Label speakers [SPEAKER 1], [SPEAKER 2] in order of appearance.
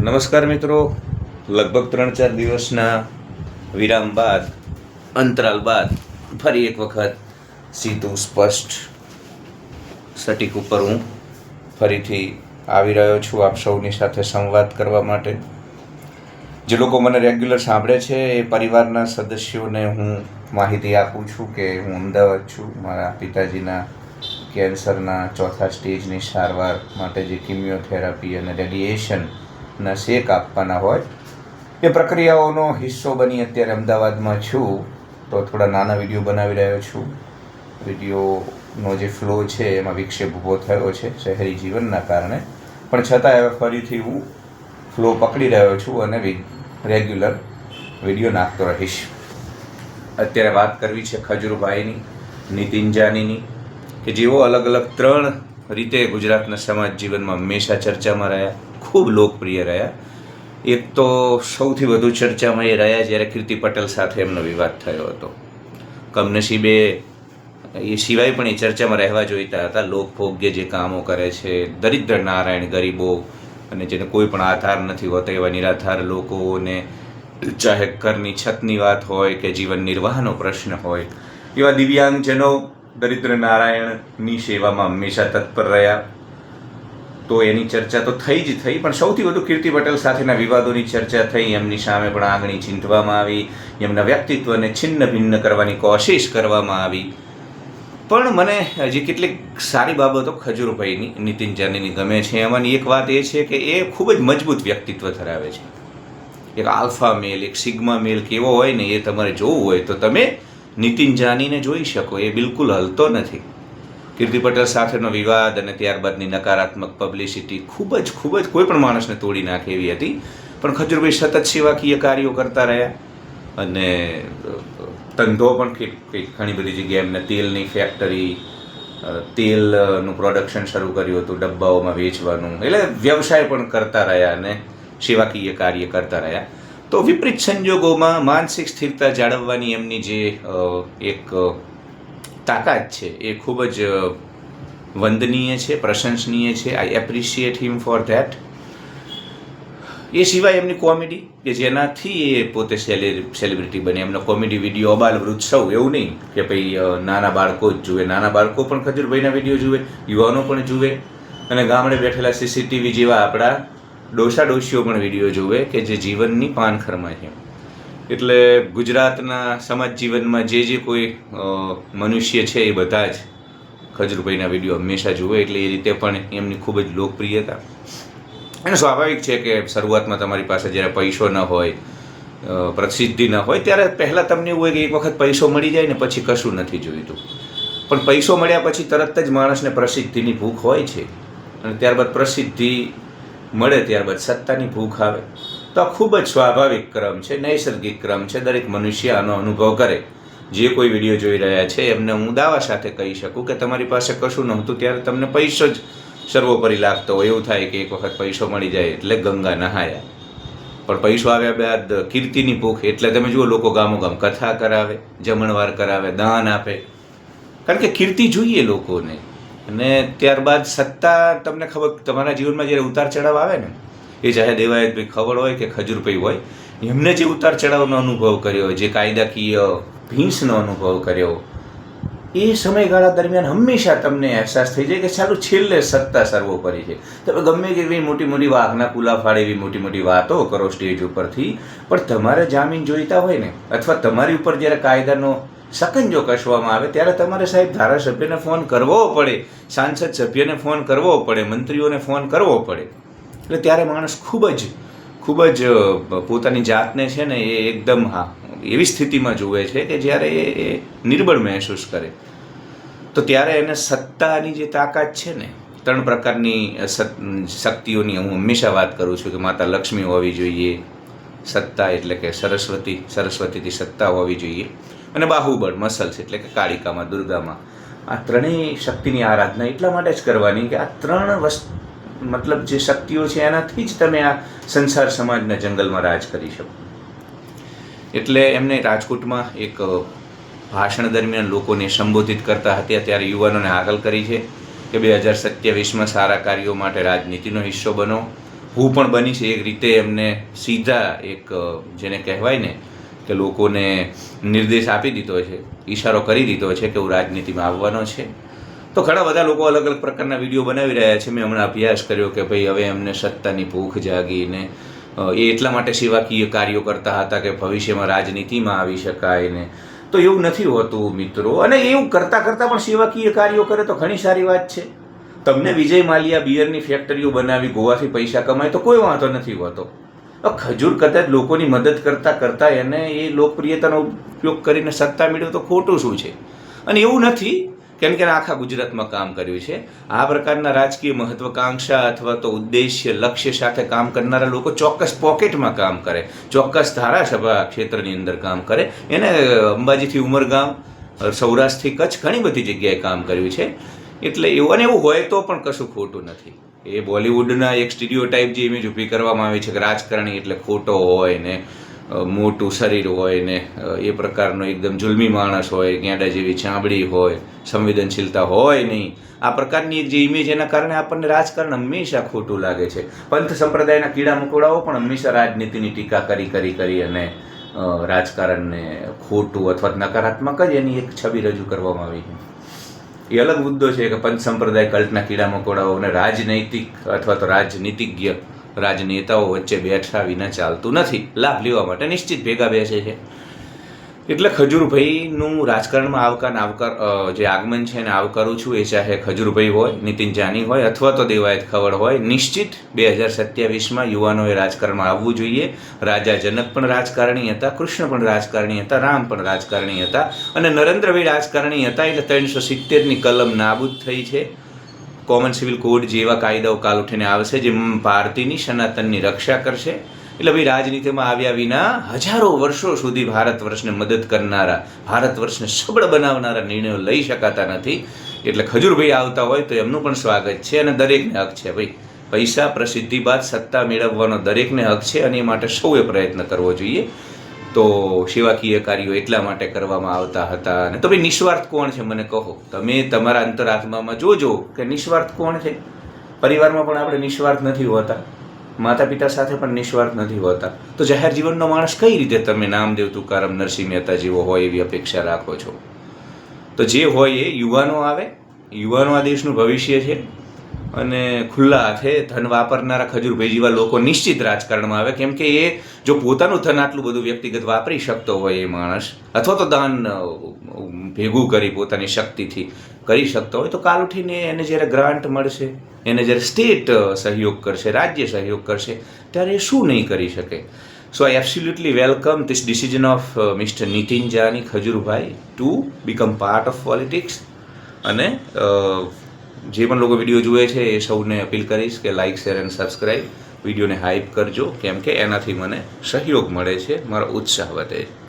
[SPEAKER 1] નમસ્કાર મિત્રો, લગભગ 3-4 દિવસના વિરામ બાદ, અંતરાલ બાદ ફરી એક વખત સીધું સ્પષ્ટ સટીક ઉપર હું ફરીથી આવી રહ્યો છું આપ સૌની સાથે સંવાદ કરવા માટે. જે લોકો મને રેગ્યુલર સાંભળે છે એ પરિવારના સદસ્યોને હું માહિતી આપું છું કે હું અમદાવાદ છું. મારા પિતાજીના કેન્સરના 4થા સ્ટેજની સારવાર માટે જે કિમિયોથેરાપી અને રેડિયેશનના શેક આપવાના હોય એ પ્રક્રિયાઓનો હિસ્સો બની અત્યારે અમદાવાદમાં છું. તો થોડા નાના વિડીયો બનાવી રહ્યો છું. વિડીયોનો જે ફ્લો છે એમાં વિક્ષેપ ઊભો થયો છે શહેરી જીવનના કારણે, પણ છતાં હવે ફરીથી હું ફ્લો પકડી રહ્યો છું અને રેગ્યુલર વિડીયો નાખતો રહીશ. અત્યારે વાત કરવી છે ખજૂરભાઈની, નીતિન જાનીની, કે જેઓ અલગ અલગ 3 રીતે ગુજરાતના સમાજ જીવનમાં હંમેશા ચર્ચામાં રહ્યા, ખૂબ લોકપ્રિય રહ્યા. એક તો સૌથી વધુ ચર્ચામાં એ રહ્યા જ્યારે કીર્તિ પટેલ સાથે એમનો વિવાદ થયો હતો. કમનસીબે એ સિવાય પણ એ ચર્ચામાં રહેવા જોઈતા હતા. લોકભોગ્ય જે કામો કરે છે, દરિદ્ર નારાયણ ગરીબો અને જેને કોઈ પણ આધાર નથી હોતા એવા નિરાધાર લોકોને, ચાહે ઘરની છતની વાત હોય કે જીવન નિર્વાહનો પ્રશ્ન હોય, એવા દિવ્યાંગજનો દરિદ્ર નારાયણની સેવામાં હંમેશા તત્પર રહ્યા. તો એની ચર્ચા તો થઈ જ થઈ, પણ સૌથી વધુ કીર્તિ પટેલ સાથેના વિવાદોની ચર્ચા થઈ. એમની સામે પણ આંગળી ચીંધવામાં આવી, એમના વ્યક્તિત્વને છિન્ન ભિન્ન કરવાની કોશિશ કરવામાં આવી. પણ મને હજી કેટલીક સારી બાબતો ખજૂરભાઈની, નીતિન જાનીની ગમે છે. એમાંની એક વાત એ છે કે એ ખૂબ જ મજબૂત વ્યક્તિત્વ ધરાવે છે. એક આલ્ફા મેલ, એક સિગ્મા મેલ કેવો હોય ને એ તમારે જોવું હોય તો તમે નીતિન જાનીને જોઈ શકો. એ બિલકુલ હલતો નથી. કીર્તિ પટેલ સાથેનો વિવાદ અને ત્યારબાદની નકારાત્મક પબ્લિસિટી ખૂબ જ કોઈ પણ માણસને તોડી નાખે એવી હતી. પણ ખજૂરભાઈ સતત સેવાકીય કાર્યો કરતા રહ્યા અને ધંધો પણ ઘણી બધી જગ્યાએ એમને તેલની ફેક્ટરી, તેલનું પ્રોડક્શન શરૂ કર્યું હતું, ડબ્બાઓમાં વેચવાનું, એટલે વ્યવસાય પણ કરતા રહ્યા અને સેવાકીય કાર્ય કરતા રહ્યા. તો વિપરીત સંજોગોમાં માનસિક સ્થિરતા જાળવવાની એમની જે એક તાકાત છે એ ખૂબ જ વંદનીય છે, પ્રશંસનીય છે. I appreciate him for that. એ સિવાય એમની કોમેડી કે જેનાથી એ પોતે સેલિબ્રિટી બને. એમનો કોમેડી વિડીયો અબાલ વૃદ્ધ સૌ, એવું નહીં કે ભાઈ નાના બાળકો જ જુએ. નાના બાળકો પણ ખજૂરભાઈના વિડીયો જુએ, યુવાનો પણ જુએ, અને ગામડે બેઠેલા સીસીટીવી જેવા આપણા ડોસા ડોશીઓ પણ વિડીયો જુએ કે જે જીવનની પાનખરમાં છે. એટલે ગુજરાતના સમાજ જીવનમાં જે કોઈ મનુષ્ય છે એ બધા જ ખજૂરભાઈના વિડીયો હંમેશા જુએ. એટલે એ રીતે પણ એમની ખૂબ જ લોકપ્રિયતા. અને સ્વાભાવિક છે કે શરૂઆતમાં તમારી પાસે જ્યારે પૈસો ન હોય, પ્રસિદ્ધિ ન હોય, ત્યારે પહેલાં તમને એવું હોય કે એક વખત પૈસો મળી જાય ને પછી કશું નથી જોઈતું. પણ પૈસો મળ્યા પછી તરત જ માણસને પ્રસિદ્ધિની ભૂખ હોય છે, અને ત્યારબાદ પ્રસિદ્ધિ મળે ત્યારબાદ સત્તાની ભૂખ આવે. તો આ ખૂબ જ સ્વાભાવિક ક્રમ છે, નૈસર્ગિક ક્રમ છે. દરેક મનુષ્ય આનો અનુભવ કરે. જે કોઈ વિડીયો જોઈ રહ્યા છે એમને હું દાવા સાથે કહી શકું કે તમારી પાસે કશું નહોતું ત્યારે તમને પૈસો જ સર્વોપરી લાગતો હોય. એવું થાય કે એક વખત પૈસો મળી જાય એટલે ગંગા નહાયા. પણ પૈસો આવ્યા બાદ કીર્તિની ભૂખ, એટલે તમે જુઓ લોકો ગામો ગામ કથા કરાવે, જમણવાર કરાવે, દાન આપે, કારણ કે કીર્તિ જોઈએ લોકોને. અને ત્યારબાદ સત્તા, તમને ખબર, તમારા જીવનમાં જ્યારે ઉતાર ચઢાવ આવે ને, એ ચાહે દેવાયતભાઈ ખબર હોય કે ખજૂરભાઈ હોય, એમને જે ઉતાર ચઢાવનો અનુભવ કર્યો, જે કાયદાકીય ભીંસનો અનુભવ કર્યો, એ સમયગાળા દરમિયાન હંમેશા તમને અહેસાસ થઈ જાય કે ચાલો છેલ્લે સત્તા સર્વોપરી છે. તમે ગમે તેવી મોટી મોટી વાઘના કુલા ફાડે એવી મોટી મોટી વાતો કરો સ્ટેજ ઉપરથી, પણ તમારે જામીન જોઈતા હોય ને, અથવા તમારી ઉપર જ્યારે કાયદાનો સકંજો કસવામાં આવે ત્યારે તમારે સાહેબ ધારાસભ્યને ફોન કરવો પડે, સાંસદ સભ્યને ફોન કરવો પડે, મંત્રીઓને ફોન કરવો પડે. એટલે ત્યારે માણસ ખૂબ જ પોતાની જાતને છે ને એ એકદમ એવી સ્થિતિમાં જુએ છે કે જ્યારે એ નિર્બળ મહેસૂસ કરે. તો ત્યારે એને સત્તાની જે તાકાત છે ને, 3 પ્રકારની શક્તિઓની હું હંમેશા વાત કરું છું કે માતા લક્ષ્મી હોવી જોઈએ, સત્તા એટલે કે સરસ્વતીથી સત્તા હોવી જોઈએ, અને બાહુબળ, મસલ્સ એટલે કે કાળિકામાં, દુર્ગામાં. આ ત્રણેય શક્તિની આરાધના એટલા માટે જ કરવાની કે આ 3 વસ્તુ, મતલબ જે શક્તિઓ છે એનાથી જ તમે આ સંસાર સમાજના જંગલમાં રાજ કરી શકો. એટલે એમને રાજકોટમાં એક ભાષણ દરમિયાન લોકોને સંબોધિત કરતા હતા ત્યારે યુવાનોને હાકલ કરી છે કે 2027માં સારા કાર્યો માટે રાજનીતિનો હિસ્સો બનો, હું પણ બનીશ એક રીતે એમને સીધા એક જેને કહેવાય ને કે લોકોને નિર્દેશ આપી દીધો છે, ઈશારો કરી દીધો છે કે હું રાજનીતિમાં આવવાનો છે. તો ઘણા બધા લોકો અલગ અલગ પ્રકારના વિડીયો બનાવી રહ્યા છે. મેં હમણાં અભ્યાસ કર્યો કે ભાઈ હવે એમને સત્તાની ભૂખ જાગીને એ એટલા માટે સેવાકીય કાર્યો કરતા હતા કે ભવિષ્યમાં રાજનીતિમાં આવી શકાય ને. તો એવું નથી હોતું મિત્રો. અને એવું કરતાં કરતાં પણ સેવાકીય કાર્યો કરે તો ઘણી સારી વાત છે. તમને વિજય માલ્યા બિયરની ફેક્ટરીઓ બનાવી ગોવાથી પૈસા કમાય તો કોઈ વાંધો નથી હોતો. ખજૂર કદાચ લોકોની મદદ કરતાં કરતાં એને એ લોકપ્રિયતાનો ઉપયોગ કરીને સત્તા મેળવ્યો તો ખોટું શું છે? અને એવું નથી કેમ કે આખા ગુજરાતમાં કામ કર્યું છે. આ પ્રકારના રાજકીય મહત્વાકાંક્ષા અથવા તો ઉદ્દેશ્ય લક્ષ્ય સાથે કામ કરનારા લોકો ચોક્કસ પોકેટમાં કામ કરે, ચોક્કસ ધારાસભા ક્ષેત્રની અંદર કામ કરે. એને અંબાજીથી ઉમરગામ, સૌરાષ્ટ્રથી કચ્છ ઘણી બધી જગ્યાએ કામ કર્યું છે. એટલે એવું અને એવું હોય તો પણ કશું ખોટું નથી. એ બોલિવૂડના એક સ્ટીરિયોટાઇપ જે ઇમેજ ઊભી કરવામાં આવી છે કે રાજકારણી એટલે ખોટો હોય ને મોટું શરીર હોય ને એ પ્રકારનો એકદમ જુલ્મી માણસ હોય, ગેંડા જેવી ચામડી હોય, સંવેદનશીલતા હોય નહીં, આ પ્રકારની એક જે ઇમેજ એના કારણે આપણને રાજકારણ હંમેશા ખોટું લાગે છે. પંથ સંપ્રદાયના કીડા મકોડાઓ પણ હંમેશા રાજનીતિની ટીકા કરી અને રાજકારણને ખોટું અથવા નકારાત્મક જ એની એક છબી રજૂ કરવામાં આવી છે. એ અલગ મુદ્દો છે કે પંથ સંપ્રદાય કલ્ટના કીડા મકોડાઓ અને રાજનૈતિક અથવા તો રાજનીતિજ્ઞ રાજનેતાઓ વચ્ચે બેઠા વિના ચાલતું નથી. લાભ લેવા માટે નિશ્ચિત ભેગા બેસે છે. એટલે ખજૂરભાઈનું રાજકારણમાં જે આગમન છે એને આવકારું છું. એ ચાહે ખજૂરભાઈ હોય, નીતિન જાની હોય અથવા તો દેવાયત ખવડ હોય. નિશ્ચિત 2027માં યુવાનોએ રાજકારણમાં આવવું જોઈએ. રાજા જનક પણ રાજકારણી હતા, કૃષ્ણ પણ રાજકારણી હતા, રામ પણ રાજકારણી હતા અને નરેન્દ્રભાઈ રાજકારણી હતા. એટલે 370ની કલમ નાબૂદ થઈ છે. કોમન સિવિલ કોડ જેવા કાયદાઓ કાલ ઉઠીને આવશે જે ભારતીની સનાતનની રક્ષા કરશે. એટલે ભાઈ રાજનીતિમાં આવ્યા વિના હજારો વર્ષો સુધી ભારત વર્ષને મદદ કરનારા, ભારત વર્ષને સબળ બનાવનારા નિર્ણયો લઈ શકાતા નથી. એટલે ખજૂરભાઈ આવતા હોય તો એમનું પણ સ્વાગત છે અને દરેકને હક છે. ભાઈ પૈસા પ્રસિદ્ધિ બાદ સત્તા મેળવવાનો દરેકને હક છે અને એ માટે સૌએ પ્રયત્ન કરવો જોઈએ. તો સેવાકીય કાર્યો એટલા માટે કરવામાં આવતા હતા. અને તો ભાઈ નિસ્વાર્થ કોણ છે મને કહો. તમે તમારા અંતરાત્મામાં જોજો કે નિસ્વાર્થ કોણ છે. પરિવારમાં પણ આપણે નિસ્વાર્થ નથી હોતા, માતા પિતા સાથે પણ નિસ્વાર્થ નથી હોતા. તો જાહેર જીવનનો માણસ કઈ રીતે તમે નામદેવ, તુકારામ, નરસિંહ મહેતા જેવો હોય એવી અપેક્ષા રાખો છો? તો જે હોય એ યુવાનો આવે. યુવાનો આ દેશનું ભવિષ્ય છે અને ખુલ્લા હાથે ધન વાપરનારા ખજૂરભાઈ જેવા લોકો નિશ્ચિત રાજકારણમાં આવે. કેમ કે એ જો પોતાનું ધન આટલું બધું વ્યક્તિગત વાપરી શકતો હોય એ માણસ, અથવા તો દાન ભેગું કરી પોતાની શક્તિથી કરી શકતો હોય, તો કાલ ઉઠીને એને જ્યારે ગ્રાન્ટ મળશે, એને જ્યારે સ્ટેટ સહયોગ કરશે, રાજ્ય સહયોગ કરશે, ત્યારે એ શું નહીં કરી શકે. So I absolutely welcome this decision of mister Nitin Jani Khajurbhai to become part of politics. અને જે પણ લોકો વિડીયો જુએ છે એ સૌને અપીલ કરીશ કે લાઇક, શેર અને સબસ્ક્રાઈબ, વિડીયોને હાઇપ કરજો. કેમ કે એનાથી મને સહયોગ મળે છે, મારો ઉત્સાહ વધે છે.